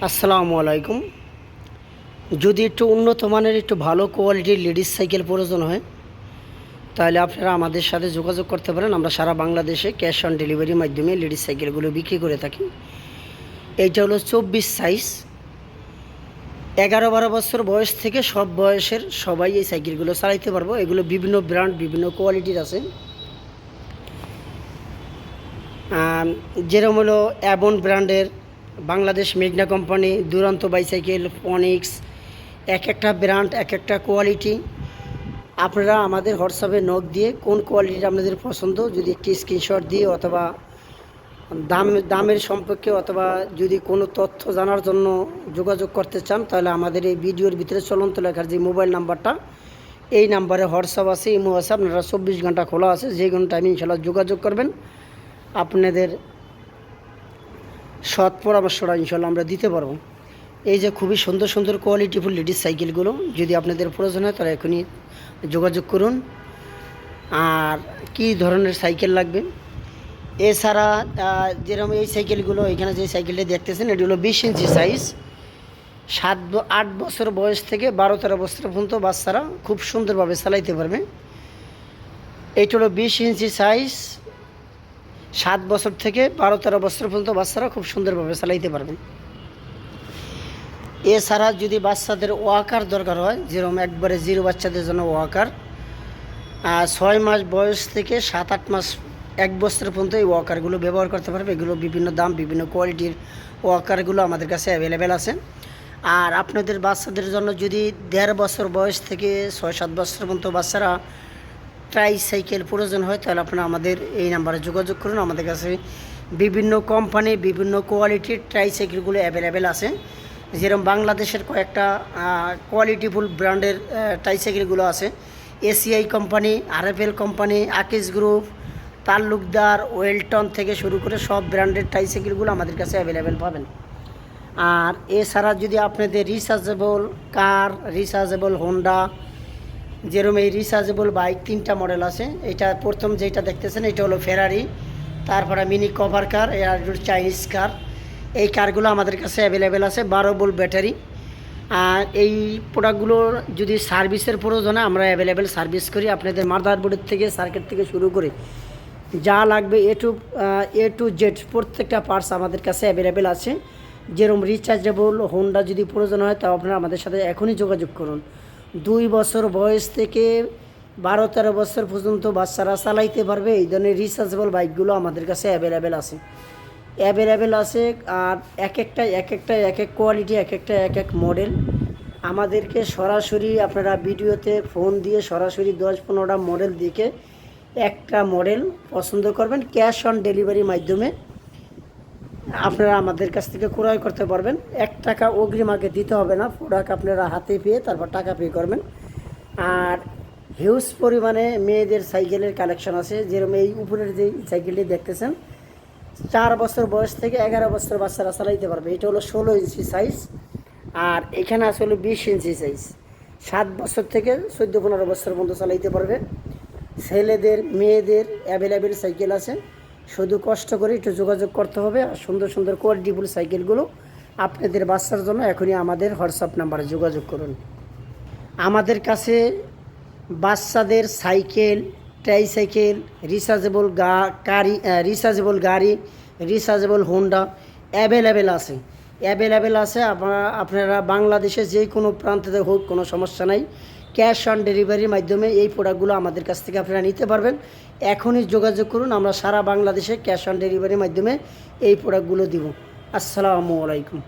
আসসালামু আলাইকুম। যদি একটু উন্নত মানের একটু ভালো কোয়ালিটির লেডিস সাইকেল প্রয়োজন হয় তাহলে আপনারা আমাদের সাথে যোগাযোগ করতে পারেন। আমরা সারা বাংলাদেশে ক্যাশ অন ডেলিভারির মাধ্যমে লেডিস সাইকেলগুলো বিক্রি করে থাকি। এইটা হলো 24 সাইজ, 11-12 বছর বয়স থেকে সব বয়সের সবাই এই সাইকেলগুলো চালাইতে পারবো। এগুলো বিভিন্ন ব্র্যান্ড বিভিন্ন কোয়ালিটির আছে, যেরকম হলো অ্যাবন ব্র্যান্ডের, বাংলাদেশ মেঘনা কোম্পানি, দুরন্ত বাইসাইকেল, ফনিক্স, এক একটা ব্র্যান্ড এক একটা কোয়ালিটি। আপনারা আমাদের হোয়াটসঅ্যাপে নক দিয়ে কোন কোয়ালিটির আপনাদের পছন্দ যদি একটি স্ক্রিনশট দিয়ে অথবা দামের সম্পর্কে অথবা যদি কোনো তথ্য জানার জন্য যোগাযোগ করতে চান তাহলে আমাদের এই ভিডিওর ভিতরে চলন্ত লেখার যে মোবাইল নাম্বারটা, এই নাম্বারে হোয়াটসঅ্যাপ আছে, ইমো আছে, আপনারা 24 ঘন্টা খোলা আছে, যে কোনো টাইমে ইনশাল্লাহ যোগাযোগ করবেন। আপনাদের সৎ পরামর্শটা ইনশাল্লাহ আমরা দিতে পারবো। এই যে খুবই সুন্দর সুন্দর কোয়ালিটিফুল লেডিস সাইকেলগুলো যদি আপনাদের প্রয়োজন হয় তাহলে এখনই যোগাযোগ করুন। আর কি ধরনের সাইকেল লাগবে এছাড়া যেরকম এই সাইকেলগুলো, এখানে যে সাইকেলটা দেখতেছেন এটি হলো 20 ইঞ্চি সাইজ, 8 বছর বয়স থেকে 12-13 বছর পর্যন্ত বাচ্চারা খুব সুন্দরভাবে চালাইতে পারবে। এইটা হলো 20 ইঞ্চি সাইজ, 7 বছর থেকে 12-13 বছর পর্যন্ত বাচ্চারা খুব সুন্দরভাবে চালাইতে পারবেন। এছাড়া যদি বাচ্চাদের ওয়াকার দরকার হয়, যেরকম একবারে জিরো বাচ্চাদের জন্য ওয়াকার, 6 মাস বয়স থেকে 7-8 মাস 1 বছর পর্যন্ত এই ওয়াকারগুলো ব্যবহার করতে পারবে। এগুলো বিভিন্ন দাম বিভিন্ন কোয়ালিটির ওয়াকারগুলো আমাদের কাছে অ্যাভেলেবেল আছে। আর আপনাদের বাচ্চাদের জন্য যদি 1.5 বছর বয়স থেকে 6-7 বছর পর্যন্ত বাচ্চারা ট্রাই সাইকেল প্রয়োজন হয় তাহলে আপনারা আমাদের এই নাম্বারে যোগাযোগ করুন। আমাদের কাছে বিভিন্ন কোম্পানি বিভিন্ন কোয়ালিটির ট্রাই সাইকেলগুলো অ্যাভেলেবেল আছে। যেরকম বাংলাদেশের কয়েকটা কোয়ালিটিফুল ব্র্যান্ডের ট্রাইসাইকেলগুলো আছে, এসিআই কোম্পানি, আরএফএল কোম্পানি, আকিস গ্রুপ, তাল্লুকদার, ওয়েলটন থেকে শুরু করে সব ব্র্যান্ডের ট্রাইসাইকেলগুলো আমাদের কাছে অ্যাভেলেবেল পাবেন। আর এছাড়া যদি আপনাদের রিচার্জেবল কার, রিচার্জেবল হোন্ডা, যেরকম এই রিচার্জেবল বাইক 3টা মডেল আছে। এটা প্রথম যেটা দেখতেছেন এটা হলো ফেরারি, তারপরে মিনি কভার কার, আর চাইনিজ কার। এই কারগুলো আমাদের কাছে অ্যাভেলেবেল আছে, 12 ভোল্ট ব্যাটারি। আর এই প্রোডাক্টগুলোর যদি সার্ভিসের প্রয়োজনে আমরা অ্যাভেলেবেল সার্ভিস করি। আপনাদের মাদারবোর্ডের থেকে সার্কিট থেকে শুরু করে যা লাগবে এ টু জেড প্রত্যেকটা পার্টস আমাদের কাছে অ্যাভেলেবেল আছে। যেরকম রিচার্জেবল হোন্ডা যদি প্রয়োজন হয় তাও আপনারা আমাদের সাথে এখনই যোগাযোগ করুন। 2 বছর বয়স থেকে 12-13 বছর পর্যন্ত বাচ্চারা চালাইতে পারবে এই ধরনের রিচার্জেবল বাইকগুলো আমাদের কাছে অ্যাভেলেবেল আছে। আর এক এক কোয়ালিটি, এক এক মডেল। আমাদেরকে সরাসরি আপনারা ভিডিওতে ফোন দিয়ে সরাসরি 10-15টা মডেল দেখে একটা মডেল পছন্দ করবেন, ক্যাশ অন ডেলিভারির মাধ্যমে আপনারা আমাদের কাছ থেকে ক্রয় করতে পারবেন। 1 টাকা অগ্রিম আগে দিতে হবে না, প্রোডাক্ট আপনারা হাতে পেয়ে তারপর টাকা পে করবেন। আর হিউজ পরিমাণে মেয়েদের সাইকেলের কালেকশন আছে। যেরকম এই উপরের যে সাইকেলটি দেখতেছেন 4 বছর বয়স থেকে 11 বছর বাচ্চারা চালাইতে পারবে। এটা হলো 16 ইঞ্চি সাইজ। আর এখানে আছে হলো 20 ইঞ্চি সাইজ, 7 বছর থেকে 14-15 বছর পর্যন্ত চালাইতে পারবে। ছেলেদের মেয়েদের অ্যাভেলেবেল সাইকেল আছে, শুধু কষ্ট করে একটু যোগাযোগ করতে হবে। আর সুন্দর সুন্দর কোয়ালিটিফুল সাইকেলগুলো আপনাদের বাচ্চার জন্য এখনই আমাদের হোয়াটসঅ্যাপ নাম্বারে যোগাযোগ করুন। আমাদের কাছে বাচ্চাদের সাইকেল, ট্রাইসাইকেল, রিচার্জেবল গাড়ি, রিচার্জেবল হোন্ডা অ্যাভেলেবেল আছে। আপনারা বাংলাদেশে যে কোনো প্রান্তে হোক কোনো সমস্যা নাই, ক্যাশ অন ডেলিভারির মাধ্যমে এই প্রোডাক্টগুলো আমাদের কাছ থেকে আপনারা নিতে পারবেন। এখনই যোগাযোগ করুন, আমরা সারা বাংলাদেশে ক্যাশ অন ডেলিভারির মাধ্যমে এই প্রোডাক্টগুলো দিব। আসসালামু আলাইকুম।